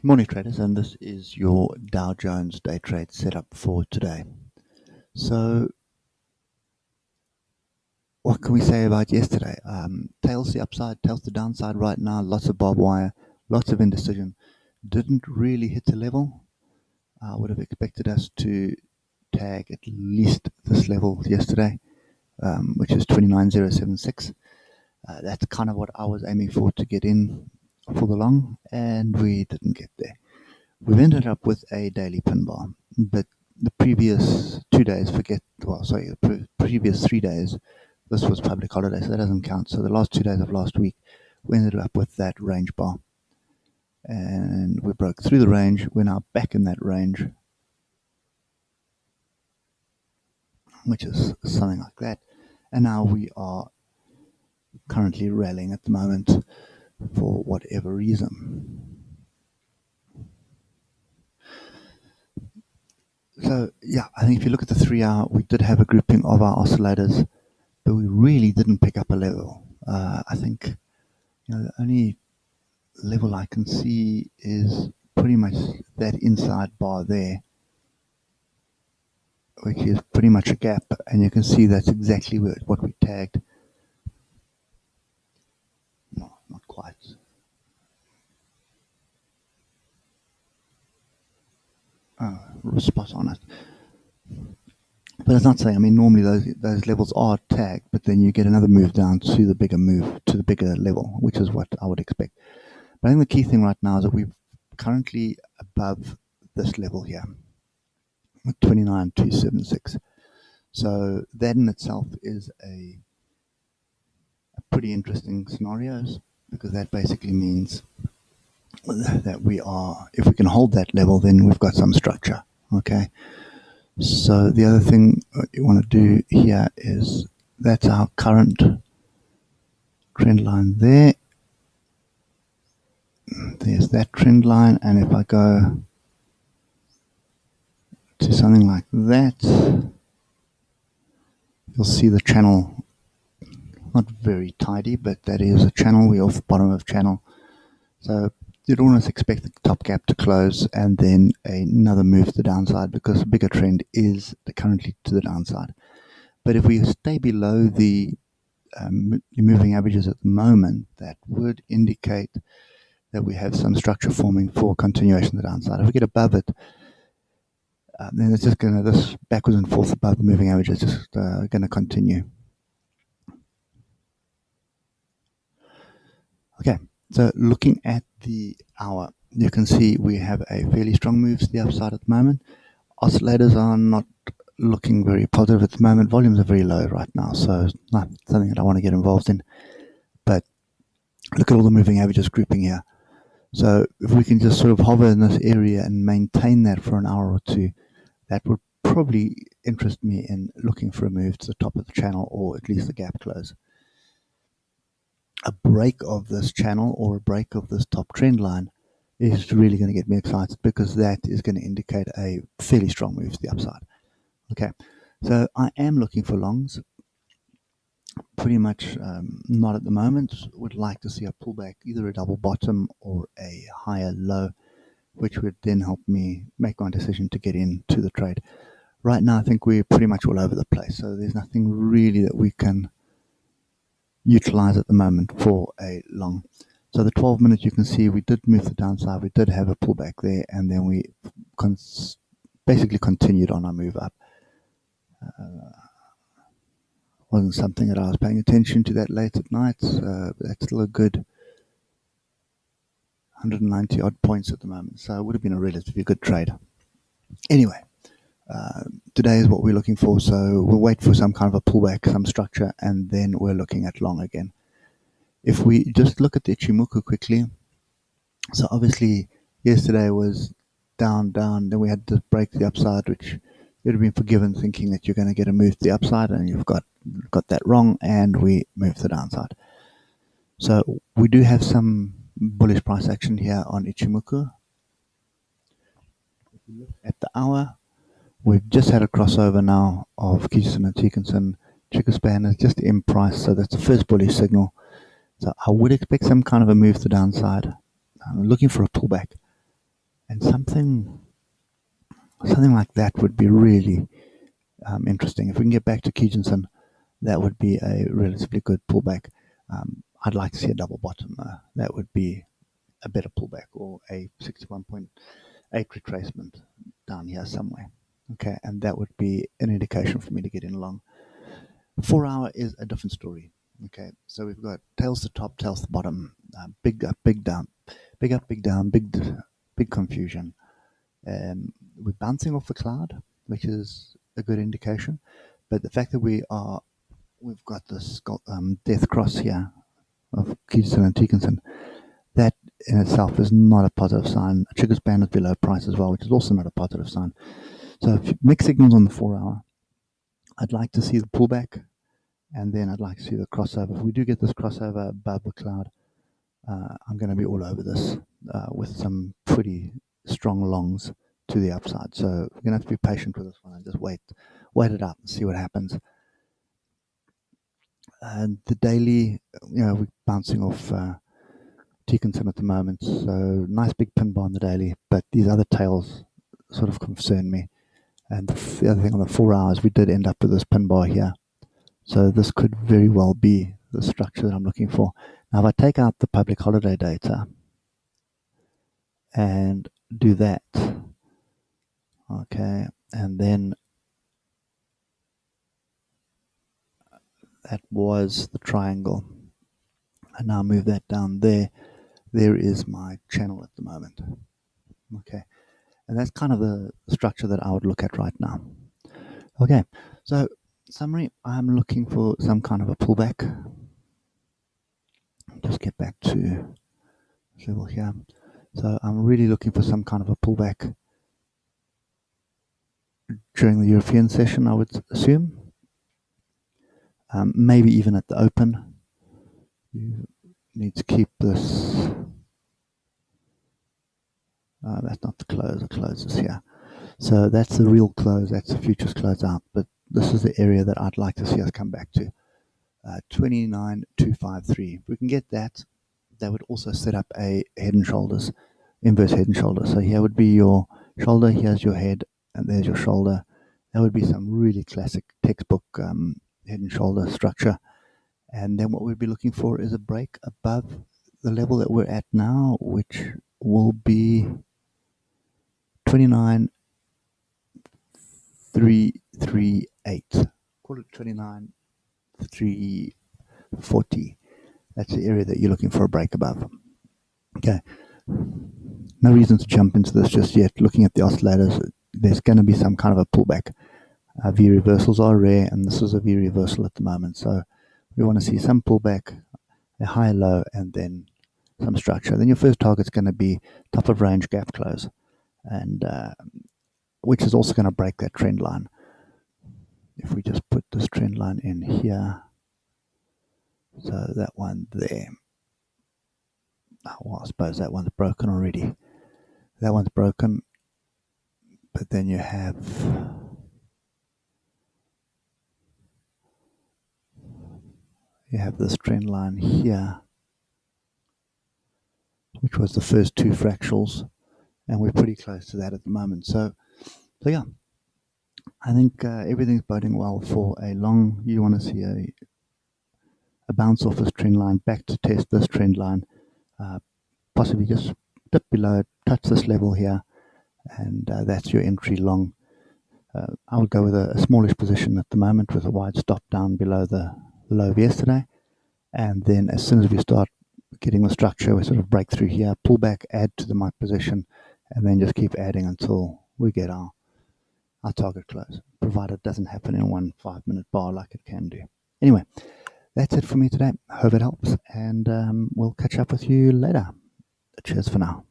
Morning traders, and this is your Dow Jones day trade setup for today. So what can we say about yesterday? Tails the upside, tails the downside right now, lots of barbed wire, lots of indecision. Didn't really hit the level. I would have expected us to tag at least this level yesterday, which is 29,076. That's kind of what I was aiming for to get in for the long, and we didn't get there. We've ended up with a daily pin bar, but the previous 2 days, the previous 3 days, this was public holiday, so that doesn't count. So the last 2 days of last week, we ended up with that range bar. And we broke through the range. We're now back in that range, which is something like that. And now we are currently rallying at the moment for whatever reason. So yeah, I think if you look at the 3 hour, we did have a grouping of our oscillators, but we really didn't pick up a level. I think the only level I can see is pretty much that inside bar there, which is pretty much a gap, and you can see that's exactly what we tagged. No, not quite. Spot on it. But it's not saying, I mean, normally those levels are tagged, but then you get another move down to the bigger level, which is what I would expect. But I think the key thing right now is that we're currently above this level here, 29,276. So that in itself is a pretty interesting scenario, because that basically means that if we can hold that level, then we've got some structure. Okay. So the other thing you want to do here is, that's our current trend line there. There's that trend line, and if I go to something like that, you'll see the channel, not very tidy, but that is a channel. We're off the bottom of channel. So you'd almost expect the top gap to close and then another move to the downside, because the bigger trend is currently to the downside. But if we stay below the moving averages at the moment, that would indicate that we have some structure forming for continuation to the downside. If we get above it, then it's just this backwards and forth above the moving average is just going to continue. Okay, so looking at the hour, you can see we have a fairly strong move to the upside at the moment. Oscillators are not looking very positive at the moment. Volumes are very low right now, so it's not something that I want to get involved in. But look at all the moving averages grouping here. So if we can just sort of hover in this area and maintain that for an hour or two, that would probably interest me in looking for a move to the top of the channel, or at least the gap close. A break of this channel or a break of this top trend line is really going to get me excited, because that is going to indicate a fairly strong move to the upside. Okay, so I am looking for longs. Pretty much not at the moment. Would like to see a pullback, either a double bottom or a higher low, which would then help me make my decision to get into the trade. Right now, I think we're pretty much all over the place, so there's nothing really that we can utilize at the moment for a long. So the 12 minutes, you can see we did move the downside. We did have a pullback there, and then we basically continued on our move up. Wasn't something that I was paying attention to that late at night. That's still a good 190 odd points at the moment. So it would have been a relatively good trade. Anyway, today is what we're looking for. So we'll wait for some kind of a pullback, some structure, and then we're looking at long again. If we just look at the Ichimoku quickly, so obviously yesterday was down, then we had to break the upside, which you'd have been forgiven thinking that you're going to get a move to the upside, and you've got that wrong, and we moved to the downside. So we do have some bullish price action here on Ichimoku. If you look at the hour, we've just had a crossover now of Kijisen and Tikinson. Trigger span is just in price, so that's the first bullish signal. So I would expect some kind of a move to the downside. I'm looking for a pullback. And something like that would be really interesting. If we can get back to Kijinson, that would be a relatively good pullback. I'd like to see a double bottom. That would be a better pullback, or a 61.8 retracement down here somewhere. Okay, and that would be an indication for me to get in long. 4 hour is a different story. Okay, so we've got tails to top, tails to bottom, big up, big down, big up, big down, big confusion. We're bouncing off the cloud, which is a good indication. But the fact that we've got this death cross here of Kijinson and Tekinson, that in itself is not a positive sign. A Chiggers band is below price as well, which is also not a positive sign. So if mixed signals on the 4 hour, I'd like to see the pullback, and then I'd like to see the crossover. If we do get this crossover above the cloud, I'm going to be all over this with some pretty strong longs to the upside. So we're going to have to be patient with this one and just wait it out and see what happens. And the daily, we're bouncing off Tekinson at the moment, so nice big pin bar on the daily, but these other tails sort of concern me. And the other thing on the 4 hours, we did end up with this pin bar here. So this could very well be the structure that I'm looking for. Now, if I take out the public holiday data and do that, okay, and then that was the triangle. And now move that down there. There is my channel at the moment. Okay, and that's kind of the structure that I would look at right now. Okay, so summary, I'm looking for some kind of a pullback. Just get back to level here. So I'm really looking for some kind of a pullback during the European session, I would assume. Maybe even at the open. You need to keep this. That's not the close. The close is here. So that's the real close. That's the futures close out. But this is the area that I'd like to see us come back to. 29,253. If we can get that, that would also set up a head and shoulders, inverse head and shoulders. So here would be your shoulder, here's your head, and there's your shoulder. That would be some really classic textbook head and shoulder structure. And then what we'd be looking for is a break above the level that we're at now, which will be 29,338. Call it 29,340. That's the area that you're looking for a break above. Okay. No reason to jump into this just yet. Looking at the oscillators, there's going to be some kind of a pullback. V reversals are rare, and this is a V reversal at the moment. So we want to see some pullback, a high low, and then some structure. Then your first target's going to be top of range gap close, and which is also going to break that trend line. If we just put this trend line in here, so that one there. Well, I suppose that one's broken already. That one's broken, but then you have this trend line here, which was the first two fractals, and we're pretty close to that at the moment. So yeah, I think everything's boding well for a long. You want to see a bounce off this trend line back to test this trend line, possibly just dip below it, touch this level here, and that's your entry long. I would go with a smallish position at the moment with a wide stop down below the low of yesterday, and then as soon as we start getting the structure, we sort of break through here, pull back, add to my position, and then just keep adding until we get our target close, provided it doesn't happen in one 5-minute bar like it can do. Anyway, that's it for me today. Hope it helps, and we'll catch up with you later. Cheers for now.